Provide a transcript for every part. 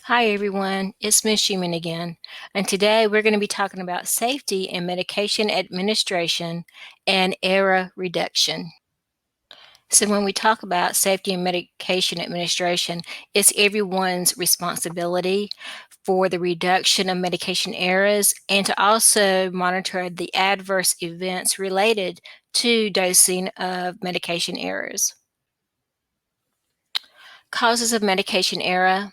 Hi everyone, it's Miss Schumann again, and today we're going to be talking about safety in medication administration and error reduction. So when we talk about safety in medication administration, it's everyone's responsibility for the reduction of medication errors and to also monitor the adverse events related to dosing of medication errors. Causes of medication error.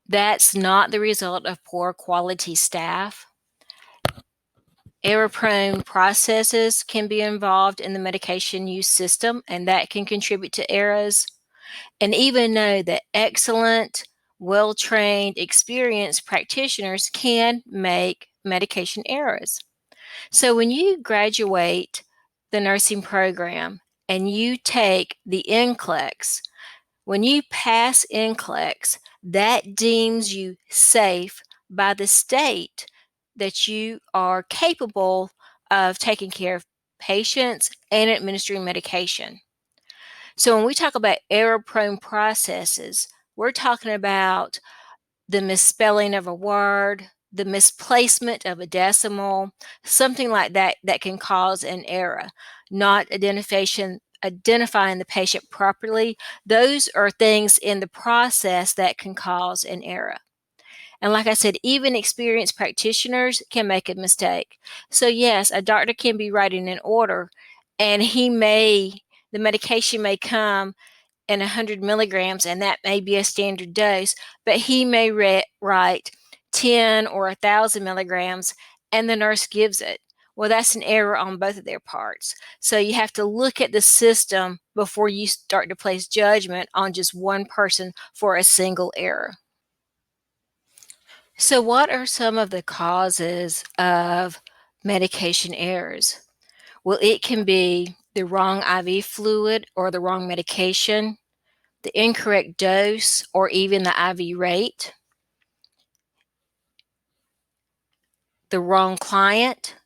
That's not the result of poor quality staff. Error-prone processes can be involved in the medication use system, and that can contribute to errors. And even know that excellent, well-trained, experienced practitioners can make medication errors. So when you graduate the nursing program and you take the NCLEX, when you pass NCLEX, that deems you safe by the state that you are capable of taking care of patients and administering medication. So when we talk about error-prone processes, we're talking about the misspelling of a word, the misplacement of a decimal, something like that that can cause an error, not identifying the patient properly. Those are things in the process that can cause an error. And like I said, even experienced practitioners can make a mistake. So yes, a doctor can be writing an order and the medication may come in 100 milligrams, and that may be a standard dose, but he may write 10 or 1,000 milligrams, and the nurse gives it. Well, that's an error on both of their parts. So you have to look at the system before you start to place judgment on just one person for a single error. So what are some of the causes of medication errors? Well, it can be the wrong IV fluid or the wrong medication, the incorrect dose, or even the IV rate, the wrong client,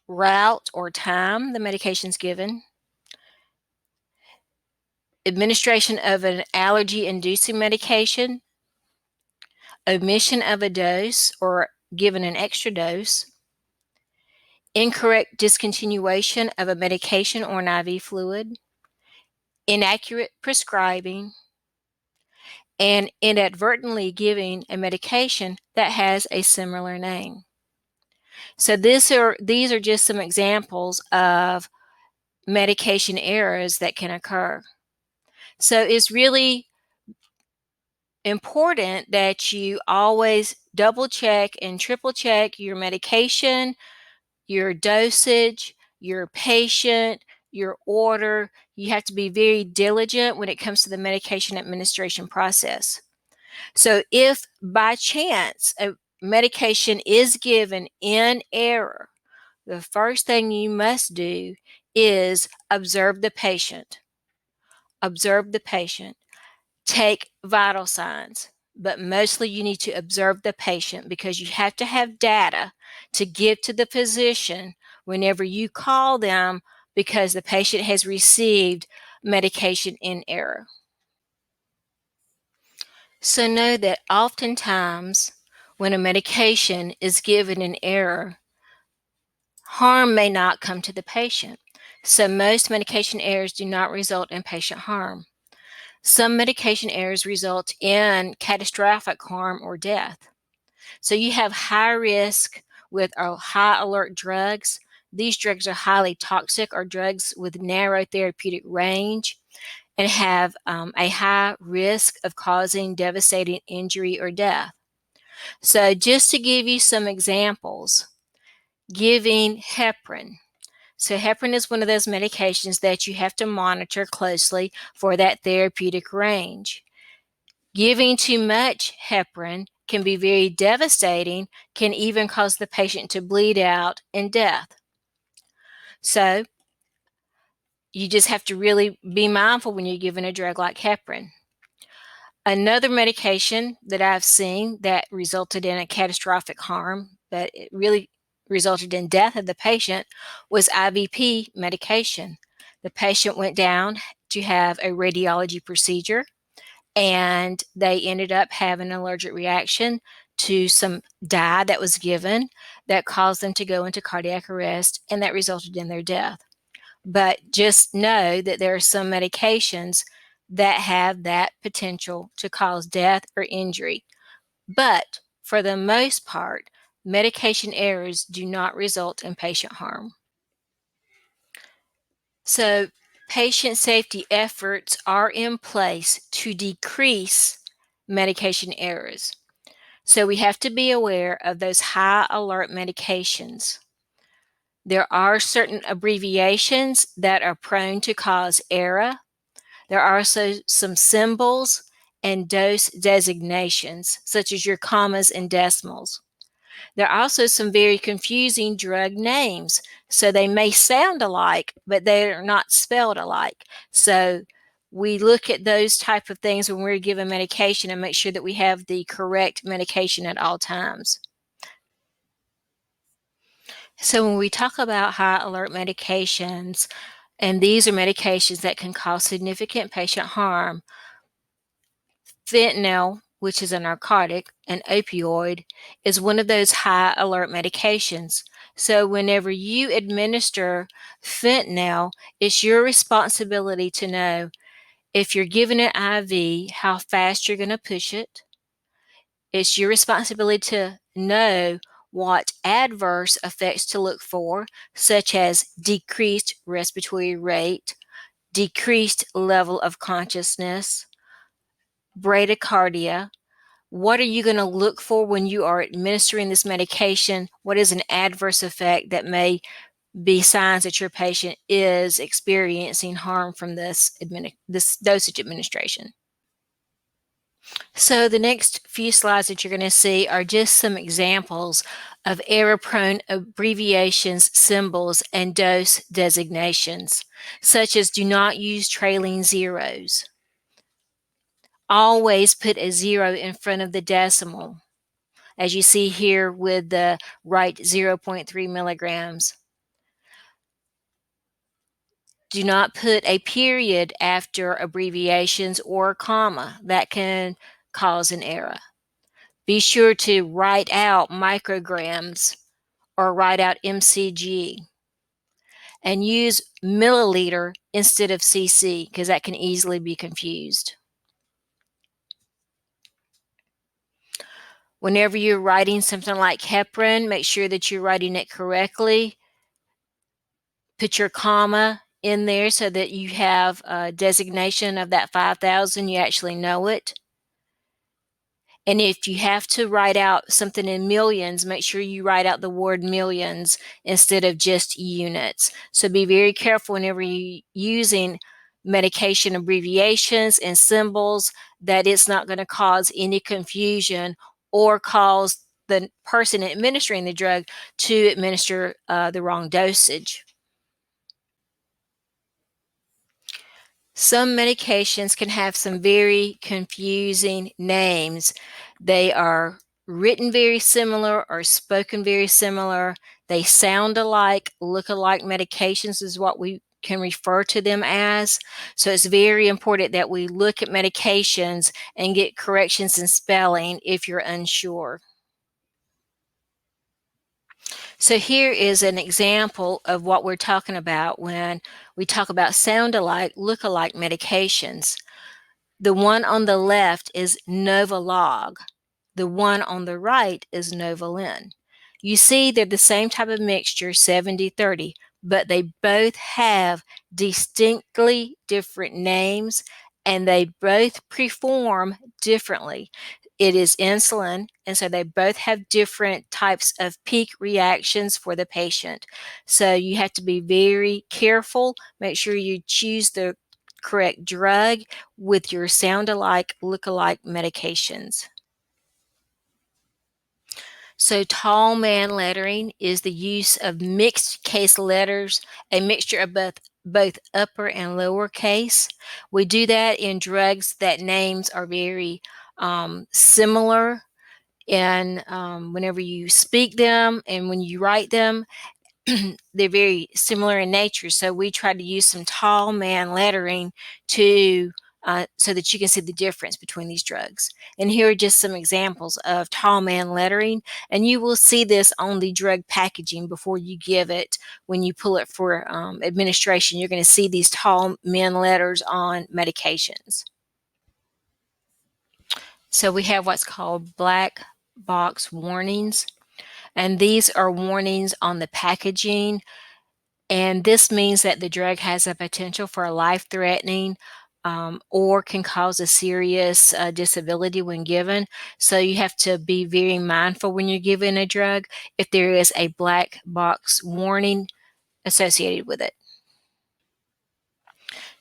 route, or time the medication's given, administration of an allergy-inducing medication, omission of a dose or given an extra dose, incorrect discontinuation of a medication or an IV fluid, inaccurate prescribing, and inadvertently giving a medication that has a similar name. So these are just some examples of medication errors that can occur. So it's really important that you always double check and triple check your medication, your dosage, your patient, your order. You have to be very diligent when it comes to the medication administration process. So if by chance a medication is given in error, the first thing you must do is observe the patient. Observe the patient. Take vital signs, but mostly you need to observe the patient because you have to have data to give to the physician whenever you call them because the patient has received medication in error. So know that oftentimes when a medication is given in error, harm may not come to the patient. So most medication errors do not result in patient harm. Some medication errors result in catastrophic harm or death. So you have high risk with high alert drugs. These drugs are highly toxic or drugs with narrow therapeutic range and have a high risk of causing devastating injury or death. So just to give you some examples, giving heparin. So heparin is one of those medications that you have to monitor closely for that therapeutic range. Giving too much heparin can be very devastating, can even cause the patient to bleed out and death. So you just have to really be mindful when you're giving a drug like heparin. Another medication that I've seen that resulted in a catastrophic harm, but it really resulted in death of the patient, was IVP medication. The patient went down to have a radiology procedure, and they ended up having an allergic reaction to some dye that was given that caused them to go into cardiac arrest, and that resulted in their death. But just know that there are some medications that have that potential to cause death or injury. But for the most part, medication errors do not result in patient harm. So, patient safety efforts are in place to decrease medication errors. So, we have to be aware of those high alert medications. There are certain abbreviations that are prone to cause error. There are also some symbols and dose designations, such as your commas and decimals. There are also some very confusing drug names. So they may sound alike, but they're not spelled alike. So we look at those type of things when we're given medication and make sure that we have the correct medication at all times. So when we talk about high alert medications, and these are medications that can cause significant patient harm, fentanyl, which is a narcotic, an opioid, is one of those high alert medications. So whenever you administer fentanyl, it's your responsibility to know if you're giving it IV, how fast you're going to push it. It's your responsibility to know what adverse effects to look for, such as decreased respiratory rate, decreased level of consciousness, bradycardia. What are you going to look for when you are administering this medication? What is an adverse effect that may be signs that your patient is experiencing harm from this dosage administration? So the next few slides that you're going to see are just some examples of error-prone abbreviations, symbols, and dose designations, such as do not use trailing zeros. Always put a 0 in front of the decimal, as you see here with the right 0.3 milligrams. Do not put a period after abbreviations or a comma. That can cause an error. Be sure to write out micrograms or write out mcg, and use milliliter instead of cc because that can easily be confused. Whenever you're writing something like heparin, make sure that you're writing it correctly. Put your comma in there so that you have a designation of that 5,000, you actually know it. And if you have to write out something in millions, make sure you write out the word millions instead of just units. So be very careful whenever you're using medication abbreviations and symbols that it's not going to cause any confusion or cause the person administering the drug to administer the wrong dosage. Some medications can have some very confusing names. They are written very similar or spoken very similar. They sound alike, look alike medications is what we can refer to them as. So it's very important that we look at medications and get corrections in spelling if you're unsure. So here is an example of what we're talking about when we talk about sound alike, look alike medications. The one on the left is Novolog. The one on the right is Novolin. You see they're the same type of mixture, 70-30, but they both have distinctly different names and they both perform differently. It is insulin, and so they both have different types of peak reactions for the patient. So you have to be very careful. Make sure you choose the correct drug with your sound alike, look alike medications. So tall man lettering is the use of mixed case letters, a mixture of both upper and lower case. We do that in drugs that names are very similar, and whenever you speak them and when you write them, they're very similar in nature. So we try to use some tall man lettering to so that you can see the difference between these drugs. And here are just some examples of tall man lettering, and you will see this on the drug packaging before you give it. When you pull it for administration, you're going to see these tall men letters on medications. So we have what's called black box warnings, and these are warnings on the packaging, and this means that the drug has a potential for a life-threatening or can cause a serious disability when given. So you have to be very mindful when you're giving a drug if there is a black box warning associated with it.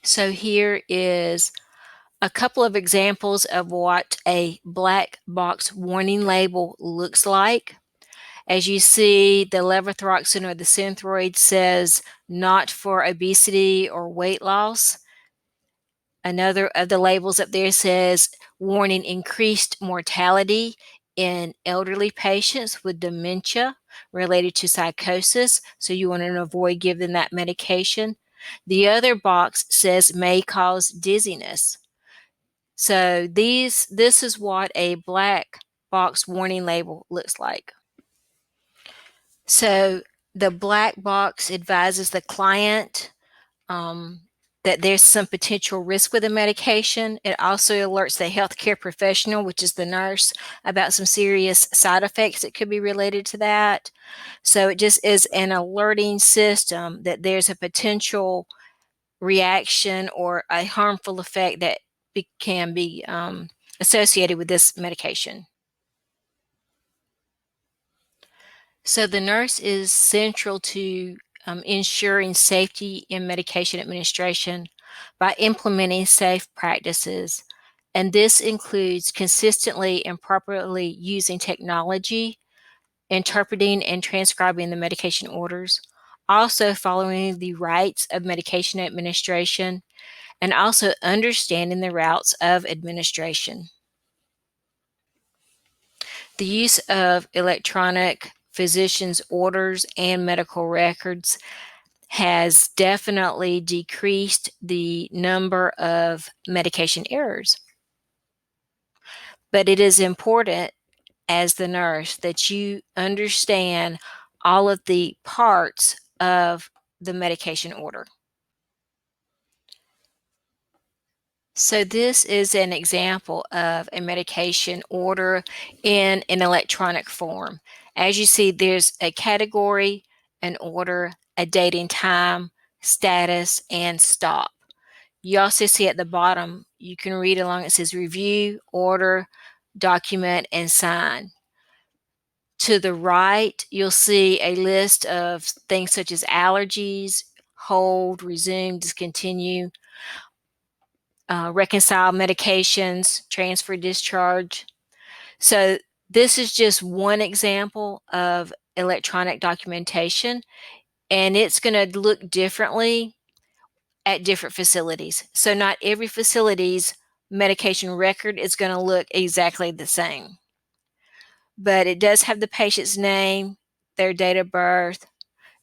So here is a couple of examples of what a black box warning label looks like. As you see, the levothyroxine or the Synthroid says not for obesity or weight loss. Another of the labels up there says warning increased mortality in elderly patients with dementia related to psychosis. So you want to avoid giving that medication. The other box says may cause dizziness. So this is what a black box warning label looks like. So the black box advises the client that there's some potential risk with the medication. It also alerts the healthcare professional, which is the nurse, about some serious side effects that could be related to that. So it just is an alerting system that there's a potential reaction or a harmful effect that can be associated with this medication. So the nurse is central to ensuring safety in medication administration by implementing safe practices. And this includes consistently and properly using technology, interpreting and transcribing the medication orders, also following the rights of medication administration, and also understanding the routes of administration. The use of electronic physician's orders and medical records has definitely decreased the number of medication errors. But it is important as the nurse that you understand all of the parts of the medication order. So this is an example of a medication order in an electronic form. As you see, there's a category, an order, a date and time, status, and stop. You also see at the bottom, you can read along, it says review, order, document, and sign. To the right, you'll see a list of things such as allergies, hold, resume, discontinue, reconcile medications, transfer, discharge. So this is just one example of electronic documentation, and it's going to look differently at different facilities. So not every facility's medication record is going to look exactly the same. But it does have the patient's name, their date of birth,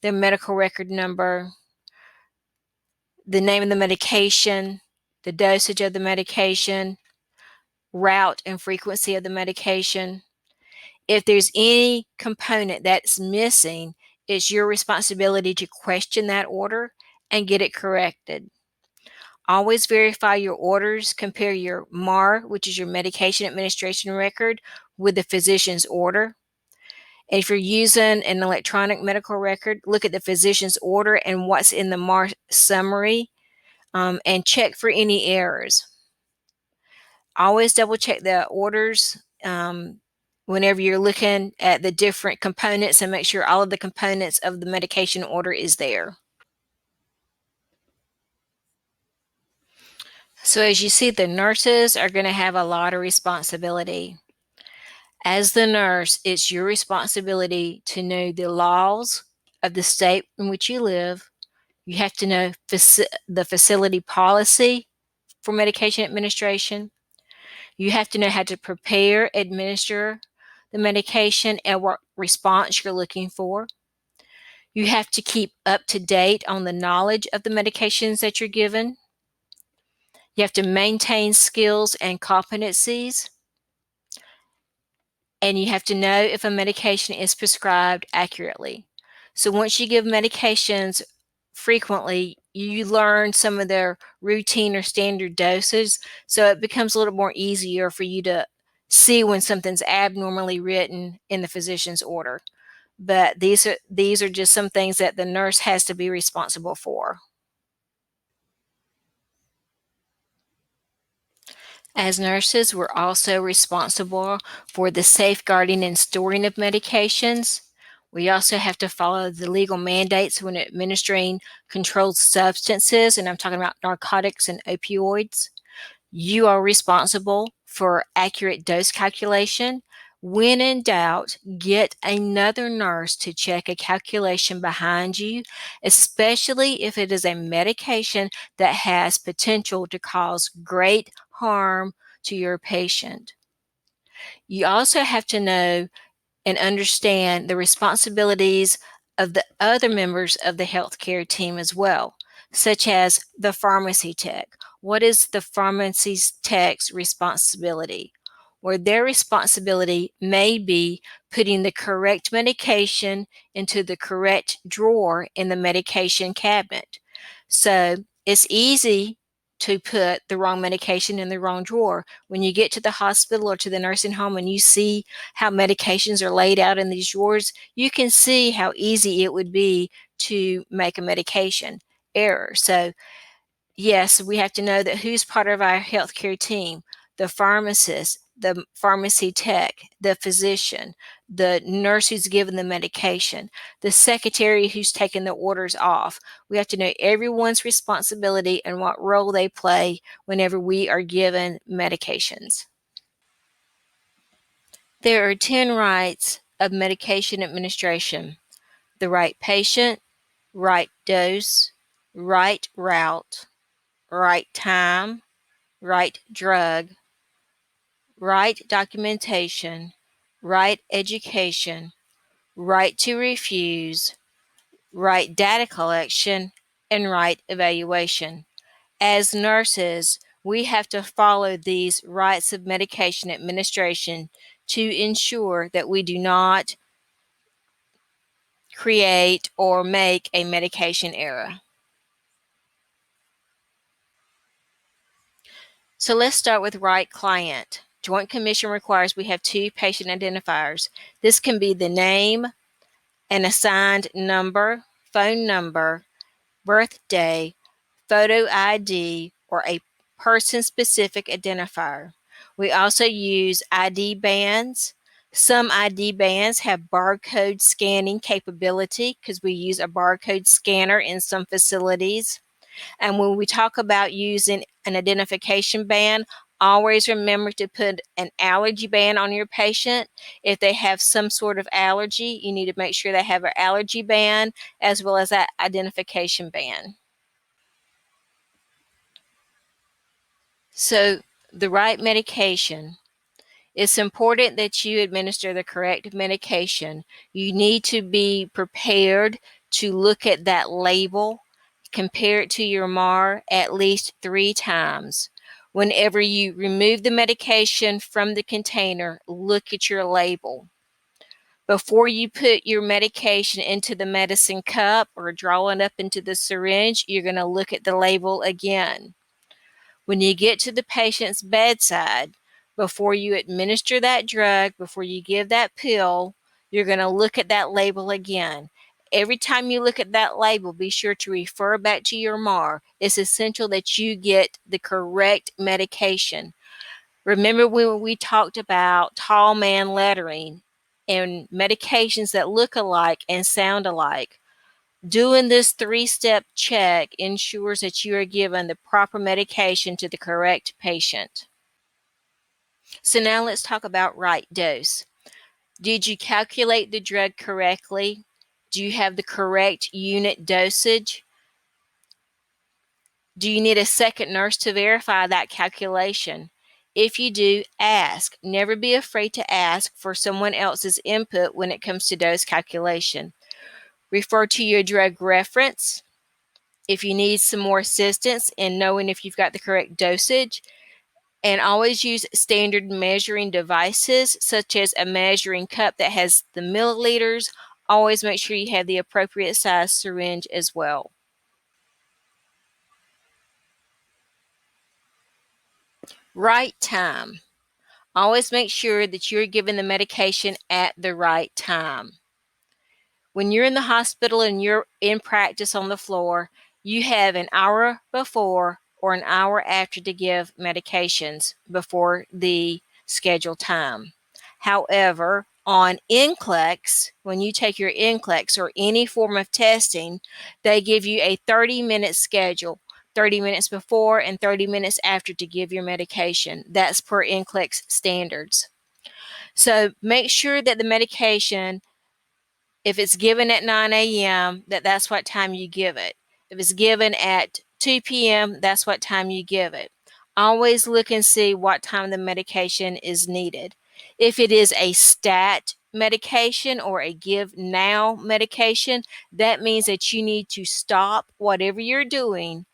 their medical record number, the name of the medication, the dosage of the medication, route and frequency of the medication. If there's any component that's missing, it's your responsibility to question that order and get it corrected. Always verify your orders, compare your MAR, which is your medication administration record, with the physician's order. And if you're using an electronic medical record, look at the physician's order and what's in the MAR summary, and check for any errors. Always double check the orders whenever you're looking at the different components, and make sure all of the components of the medication order is there. So as you see, the nurses are going to have a lot of responsibility. As the nurse, it's your responsibility to know the laws of the state in which you live. You have to know the facility policy for medication administration. You have to know how to prepare, administer the medication, and what response you're looking for. You have to keep up to date on the knowledge of the medications that you're given. You have to maintain skills and competencies, and you have to know if a medication is prescribed accurately. So once you give medications frequently, you learn some of their routine or standard doses, so it becomes a little more easier for you to see when something's abnormally written in the physician's order. But these are just some things that the nurse has to be responsible for. As nurses, we're also responsible for the safeguarding and storing of medications. We also have to follow the legal mandates when administering controlled substances, and I'm talking about narcotics and opioids. You are responsible for accurate dose calculation. When in doubt, get another nurse to check a calculation behind you, especially if it is a medication that has potential to cause great harm to your patient. You also have to know and understand the responsibilities of the other members of the healthcare team as well, such as the pharmacy tech. What is the pharmacy tech's responsibility? Or their responsibility may be putting the correct medication into the correct drawer in the medication cabinet. So it's easy to put the wrong medication in the wrong drawer. When you get to the hospital or to the nursing home and you see how medications are laid out in these drawers, you can see how easy it would be to make a medication error. So, yes, we have to know that who's part of our healthcare team: the pharmacist, the pharmacy tech, the physician, the nurse who's given the medication, the secretary who's taking the orders off. We have to know everyone's responsibility and what role they play whenever we are given medications. There are 10 rights of medication administration: the right patient, right dose, right route, right time, right drug, right documentation, right education, right to refuse, right data collection, and right evaluation. As nurses, we have to follow these rights of medication administration to ensure that we do not create or make a medication error. So let's start with right client. Joint Commission requires we have 2 patient identifiers. This can be the name, an assigned number, phone number, birthday, photo ID, or a person-specific identifier. We also use ID bands. Some ID bands have barcode scanning capability because we use a barcode scanner in some facilities. And when we talk about using an identification band, always remember to put an allergy band on your patient. If they have some sort of allergy, you need to make sure they have an allergy band as well as that identification band. So, the right medication. It's important that you administer the correct medication. You need to be prepared to look at that label, compare it to your MAR at least 3 times. Whenever you remove the medication from the container, look at your label. Before you put your medication into the medicine cup or draw it up into the syringe, you're going to look at the label again. When you get to the patient's bedside, before you administer that drug, before you give that pill, you're going to look at that label again. Every time you look at that label, be sure to refer back to your MAR. It's essential that you get the correct medication. Remember when we talked about tall man lettering and medications that look alike and sound alike? Doing this 3-step check ensures that you are given the proper medication to the correct patient. So now let's talk about right dose. Did you calculate the drug correctly? Do you have the correct unit dosage? Do you need a second nurse to verify that calculation? If you do, ask. Never be afraid to ask for someone else's input when it comes to dose calculation. Refer to your drug reference. if you need some more assistance in knowing if you've got the correct dosage. And always use standard measuring devices, such as a measuring cup that has the milliliters. Always make sure you have the appropriate size syringe as well. Right time. Always make sure that you're given the medication at the right time. When you're in the hospital and you're in practice on the floor, you have an hour before or an hour after to give medications before the scheduled time. However, on NCLEX, when you take your NCLEX or any form of testing, they give you a 30-minute schedule, 30 minutes before and 30 minutes after to give your medication. That's per NCLEX standards. So make sure that the medication, if it's given at 9 a.m., that's what time you give it. If it's given at 2 p.m., that's what time you give it. Always look and see what time the medication is needed. If it is a stat medication or a give now medication, that means that you need to stop whatever you're doing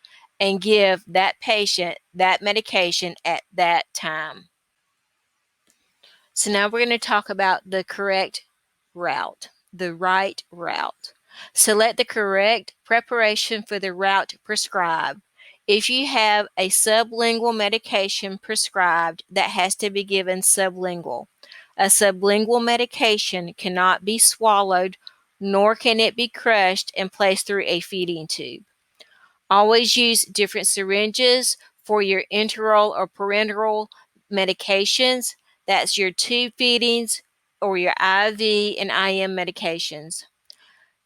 and give that patient that medication at that time. So now we're going to talk about the correct route, the right route. Select the correct preparation for the route prescribed. If you have a sublingual medication prescribed, that has to be given sublingual. A sublingual medication cannot be swallowed, nor can it be crushed and placed through a feeding tube. Always use different syringes for your enteral or parenteral medications. That's your tube feedings or your IV and IM medications.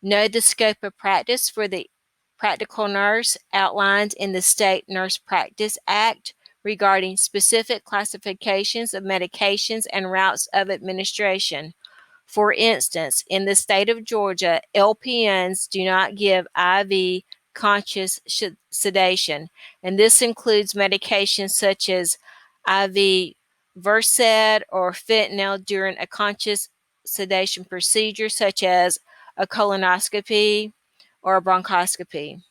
Know the scope of practice for the practical nurse outlined in the State Nurse Practice Act regarding specific classifications of medications and routes of administration. For instance, in the state of Georgia, LPNs do not give IV conscious sedation, and this includes medications such as IV Versed or fentanyl during a conscious sedation procedure, such as a colonoscopy or a bronchoscopy.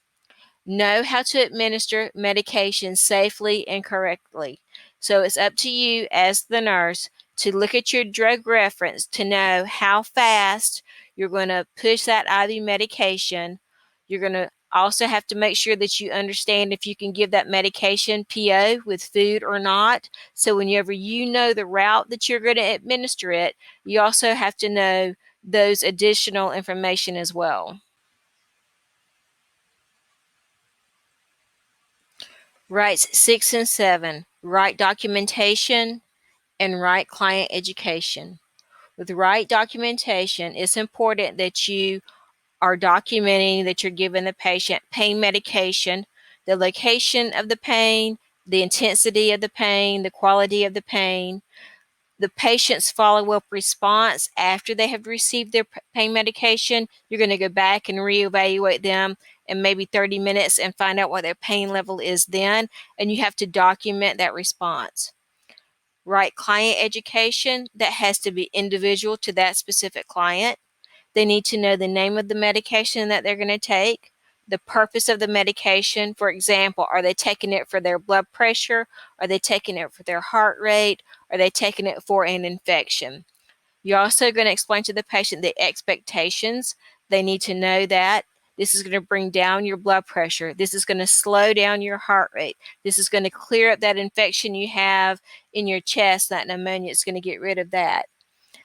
Know how to administer medication safely and correctly. So it's up to you as the nurse to look at your drug reference to know how fast you're going to push that IV medication. You're going to also have to make sure that you understand if you can give that medication PO with food or not. So whenever you know the route that you're going to administer it, you also have to know those additional information as well. Rights 6 and 7, right documentation and right client education. With right documentation, it's important that you are documenting that you're giving the patient pain medication, the location of the pain, the intensity of the pain, the quality of the pain, the patient's follow-up response after they have received their pain medication. You're going to go back and reevaluate them in maybe 30 minutes and find out what their pain level is then, and you have to document that response. Right client education, that has to be individual to that specific client. They need to know the name of the medication that they're going to take, the purpose of the medication. For example, are they taking it for their blood pressure? Are they taking it for their heart rate? Are they taking it for an infection? You're also going to explain to the patient the expectations. They need to know that this is going to bring down your blood pressure. This is going to slow down your heart rate. This is going to clear up that infection you have in your chest, that pneumonia. It's going to get rid of that.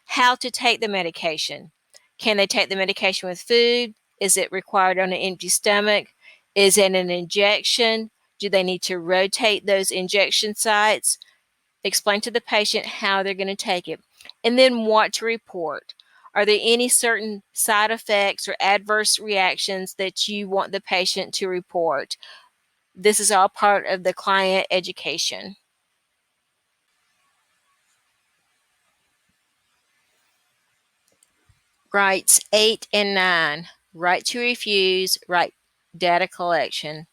How to take the medication. Can they take the medication with food? Is it required on an empty stomach? Is it an injection? Do they need to rotate those injection sites? Explain to the patient how they're going to take it. And then what to report. Are there any certain side effects or adverse reactions that you want the patient to report? This is all part of the client education. Rights 8 and 9, right to refuse, right data collection.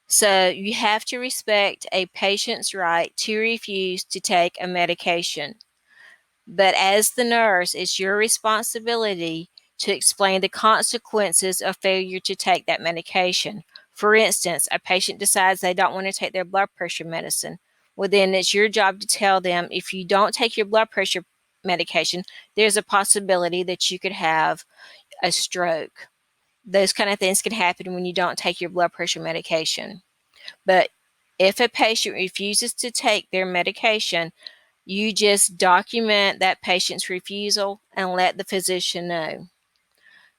So you have to respect a patient's right to refuse to take a medication. But as the nurse, it's your responsibility to explain the consequences of failure to take that medication. For instance, a patient decides they don't want to take their blood pressure medicine. Well, then it's your job to tell them, if you don't take your blood pressure medication, there's a possibility that you could have a stroke. Those kind of things can happen when you don't take your blood pressure medication. But if a patient refuses to take their medication, you just document that patient's refusal and let the physician know.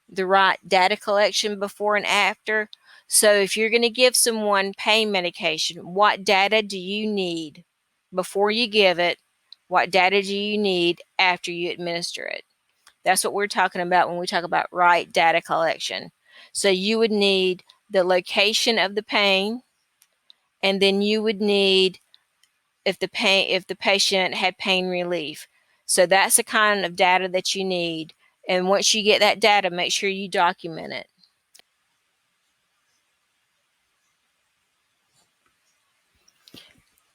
The right data collection before and after. So if you're going to give someone pain medication, what data do you need before you give it? What data do you need after you administer it? That's what we're talking about when we talk about right data collection. So you would need the location of the pain, and then you would need if the patient had pain relief. So that's the kind of data that you need. And once you get that data, make sure you document it.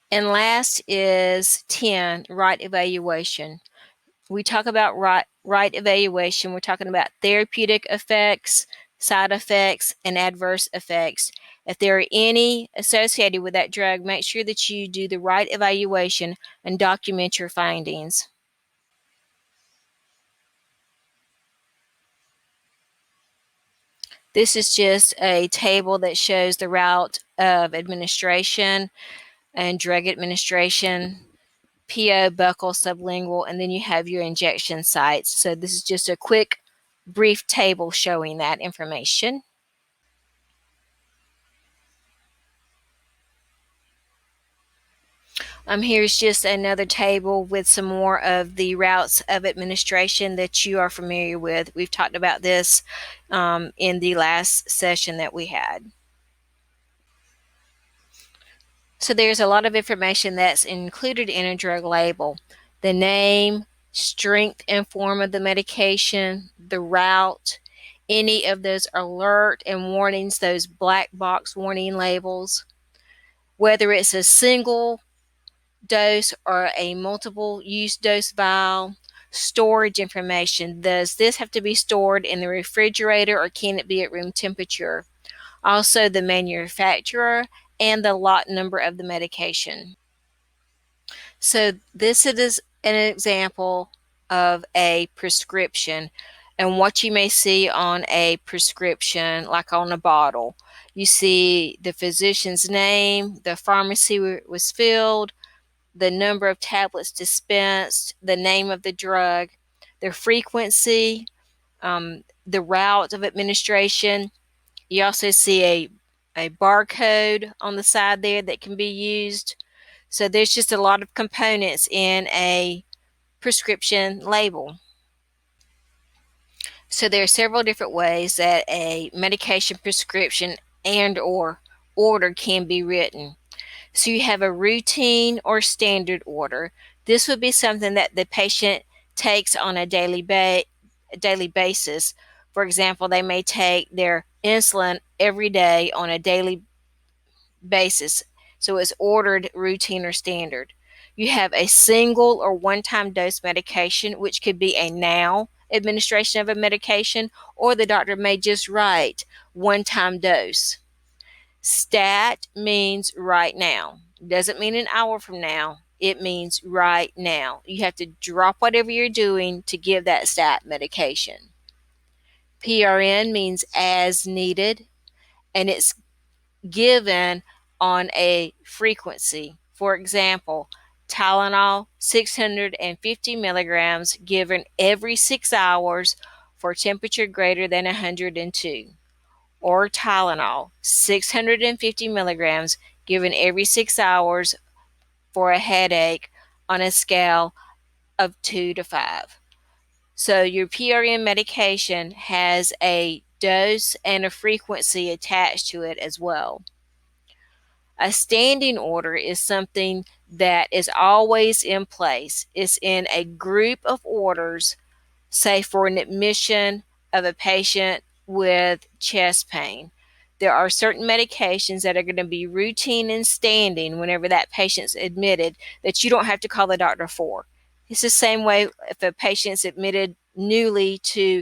And last is 10, right evaluation. We talk about right evaluation. We're talking about therapeutic effects, side effects, and adverse effects. If there are any associated with that drug, make sure that you do the right evaluation and document your findings. This is just a table that shows the route of administration and drug administration, PO, buccal, sublingual, and then you have your injection sites. So this is just a quick, brief table showing that information. Here's just another table with some more of the routes of administration that you are familiar with. We've talked about this in the last session that we had. So there's a lot of information that's included in a drug label. The name, strength and form of the medication, the route, any of those alert and warnings, those black box warning labels, whether it's a single dose or a multiple use dose vial, storage information. Does this have to be stored in the refrigerator or can it be at room temperature? Also, the manufacturer and the lot number of the medication. So this is an example of a prescription and what you may see on a prescription, like on a bottle. You see the physician's name, the pharmacy where it was filled, the number of tablets dispensed, the name of the drug, the frequency, the route of administration. You also see a barcode on the side there that can be used. So there's just a lot of components in a prescription label. So there are several different ways that a medication prescription and or order can be written. So you have a routine or standard order. This would be something that the patient takes on a daily basis. For example, they may take their insulin every day on a daily basis. So it's ordered routine or standard. You have a single or one-time dose medication, which could be a now administration of a medication, or the doctor may just write one-time dose. Stat means right now. Doesn't mean an hour from now. It means right now. You have to drop whatever you're doing to give that stat medication. PRN means as needed, and it's given on a frequency. For example, Tylenol 650 milligrams given every 6 hours for temperature greater than 102. Or Tylenol 650 milligrams given every 6 hours for a headache on a scale of 2 to 5. So your PRN medication has a dose and a frequency attached to it as well. A standing order is something that is always in place. It's in a group of orders, say for an admission of a patient with chest pain. There are certain medications that are going to be routine and standing whenever that patient's admitted that you don't have to call the doctor for. It's the same way if a patient's admitted newly to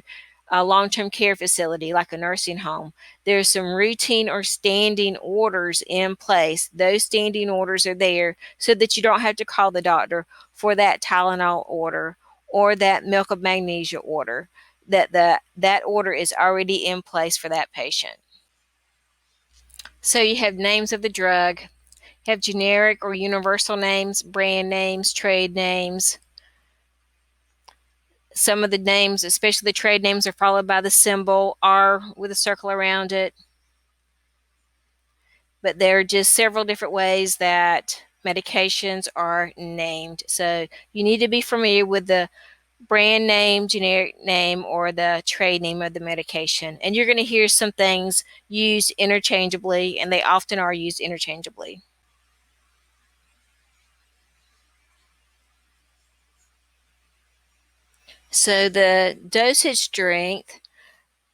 a long-term care facility like a nursing home, there's some routine or standing orders in place. Those standing orders are there so that you don't have to call the doctor for that Tylenol order or that milk of magnesia order. That order is already in place for that patient. So you have names of the drug, you have generic or universal names, brand names, trade names. Some of the names, especially the trade names, are followed by the symbol R with a circle around it. But there are just several different ways that medications are named. So you need to be familiar with the brand name, generic name, or the trade name of the medication. And you're going to hear some things used interchangeably, and they often are used interchangeably. So the dosage strength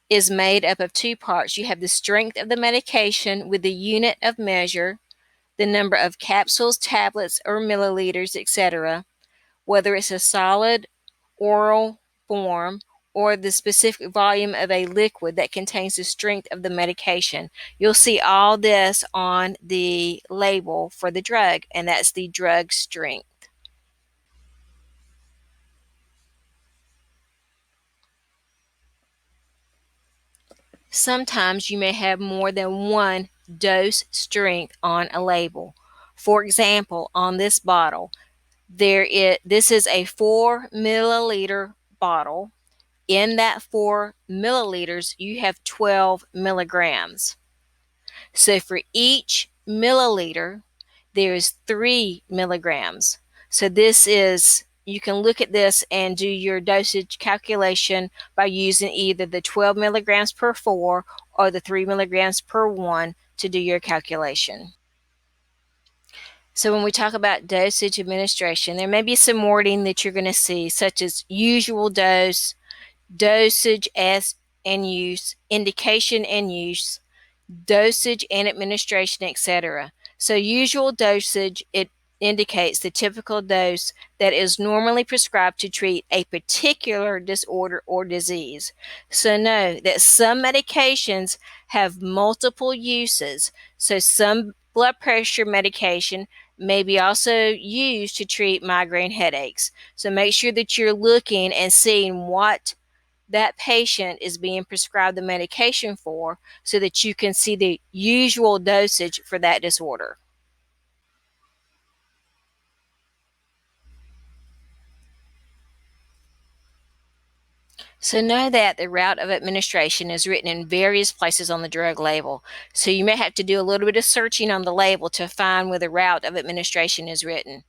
is made up of two parts. You have the strength of the medication with the unit of measure, the number of capsules, tablets, or milliliters, etc., whether it's a solid, oral form, or the specific volume of a liquid that contains the strength of the medication. You'll see all this on the label for the drug, and that's the drug strength. Sometimes you may have more than one dose strength on a label. For example, on this bottle, this is a 4 milliliter bottle. In that 4 milliliters, you have 12 milligrams. So for each milliliter, there's 3 milligrams. So you can look at this and do your dosage calculation by using either the 12 milligrams per 4 or the 3 milligrams per 1 to do your calculation. So when we talk about dosage administration, there may be some wording that you're going to see, such as usual dose, dosage as and use, indication and use, dosage and administration, etc. So usual dosage, it indicates the typical dose that is normally prescribed to treat a particular disorder or disease. So know that some medications have multiple uses. So some blood pressure medication may be also used to treat migraine headaches. So make sure that you're looking and seeing what that patient is being prescribed the medication for so that you can see the usual dosage for that disorder. So know that the route of administration is written in various places on the drug label. So you may have to do a little bit of searching on the label to find where the route of administration is written.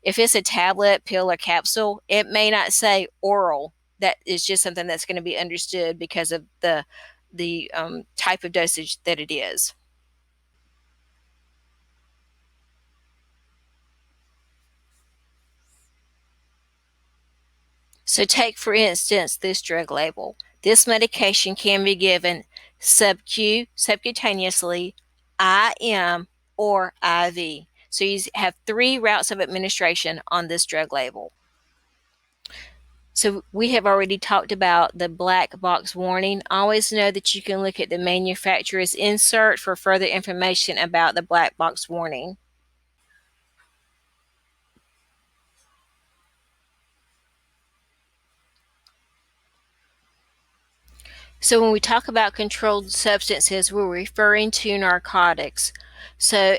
If it's a tablet, pill, or capsule, it may not say oral. That is just something that's going to be understood because of the type of dosage that it is. So take, for instance, this drug label. This medication can be given subcutaneously, IM, or IV. So you have 3 routes of administration on this drug label. So we have already talked about the black box warning. Always know that you can look at the manufacturer's insert for further information about the black box warning. So when we talk about controlled substances, we're referring to narcotics. So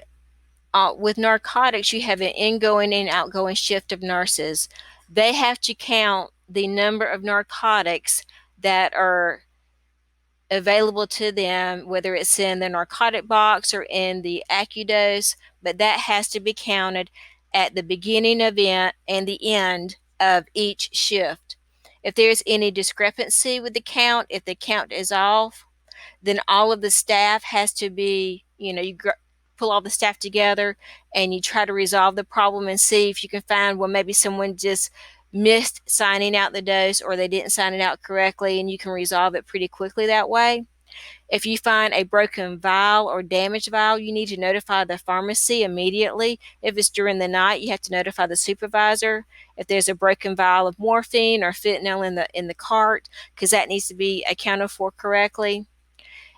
with narcotics, you have an ingoing and outgoing shift of nurses. They have to count the number of narcotics that are available to them, whether it's in the narcotic box or in the AccuDose, but that has to be counted at the beginning of it and the end of each shift. If there's any discrepancy with the count, if the count is off, then all of the staff has to be, pull all the staff together and you try to resolve the problem and see if you can find, well, maybe someone just missed signing out the dose or they didn't sign it out correctly, and you can resolve it pretty quickly that way. If you find a broken vial or damaged vial, you need to notify the pharmacy immediately. If it's during the night, you have to notify the supervisor. If there's a broken vial of morphine or fentanyl in the cart, because that needs to be accounted for correctly.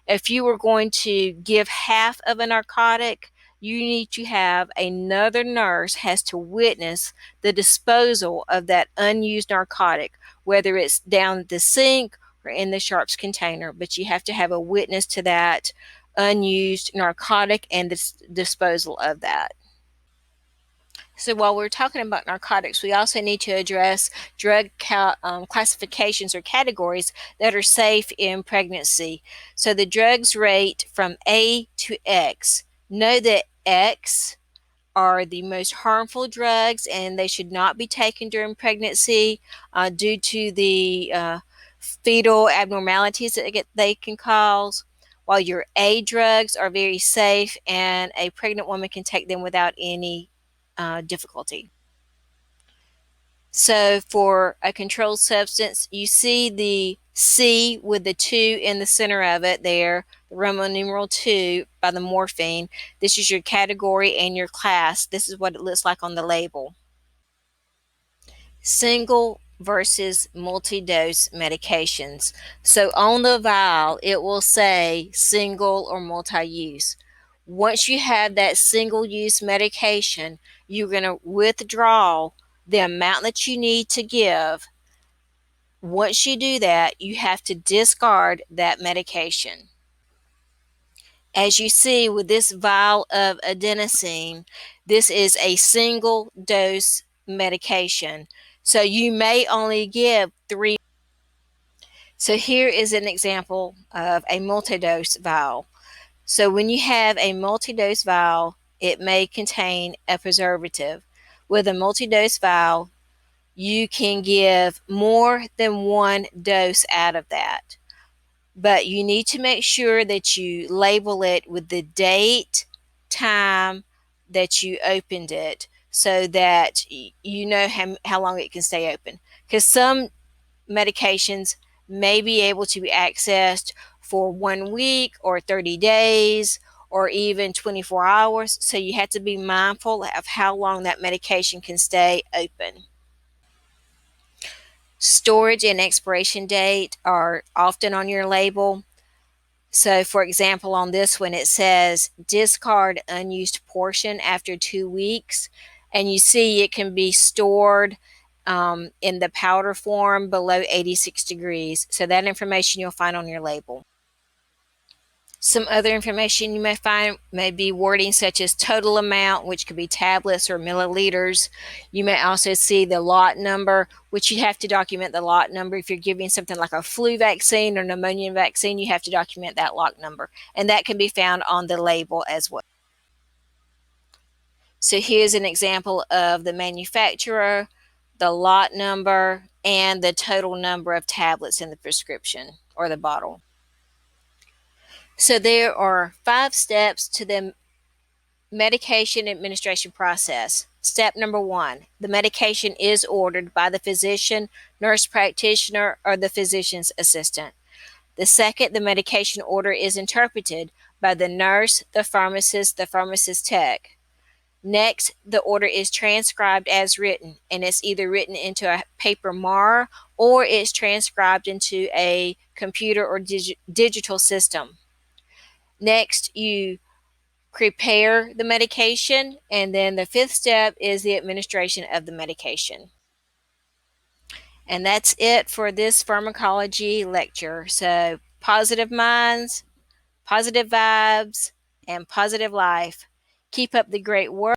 If you were going to give half of a narcotic, you need to have another nurse has to witness the disposal of that unused narcotic, whether it's down the sink or in the sharps container, but you have to have a witness to that unused narcotic and the disposal of that. So while we're talking about narcotics, we also need to address drug classifications or categories that are safe in pregnancy. So the drugs rate from A to X. Know that X are the most harmful drugs and they should not be taken during pregnancy due to the fetal abnormalities that they can cause, while your A drugs are very safe and a pregnant woman can take them without any difficulty. So for a controlled substance, you see the C with the 2 in the center of it there, the Roman numeral 2 by the morphine. This is your category and your class. This is what it looks like on the label. Single versus multi-dose medications. So on the vial, it will say single or multi-use. Once you have that single-use medication, you're going to withdraw the amount that you need to give. Once you do that, you have to discard that medication. As you see with this vial of adenosine, this is a single dose medication. So you may only give 3. So here is an example of a multi-dose vial. So when you have a multi-dose vial, it may contain a preservative. With a multi-dose vial, you can give more than 1 dose out of that. But you need to make sure that you label it with the date, time that you opened it so that you know how long it can stay open. Because some medications may be able to be accessed for 1 week or 30 days or even 24 hours. So you have to be mindful of how long that medication can stay open. Storage and expiration date are often on your label. So for example, on this one, it says discard unused portion after 2 weeks. And you see it can be stored in the powder form below 86 degrees. So that information you'll find on your label. Some other information you may find may be wording such as total amount, which could be tablets or milliliters. You may also see the lot number, which you have to document the lot number. If you're giving something like a flu vaccine or pneumonia vaccine, you have to document that lot number. And that can be found on the label as well. So here's an example of the manufacturer, the lot number, and the total number of tablets in the prescription or the bottle. So there are 5 steps to the medication administration process. Step number 1, the medication is ordered by the physician, nurse practitioner, or the physician's assistant. The second, the medication order is interpreted by the nurse, the pharmacist tech. Next, the order is transcribed as written, and it's either written into a paper MAR or it's transcribed into a computer or digital system. Next, you prepare the medication, and then the 5th step is the administration of the medication. And that's it for this pharmacology lecture. So positive minds, positive vibes, and positive life. Keep up the great work.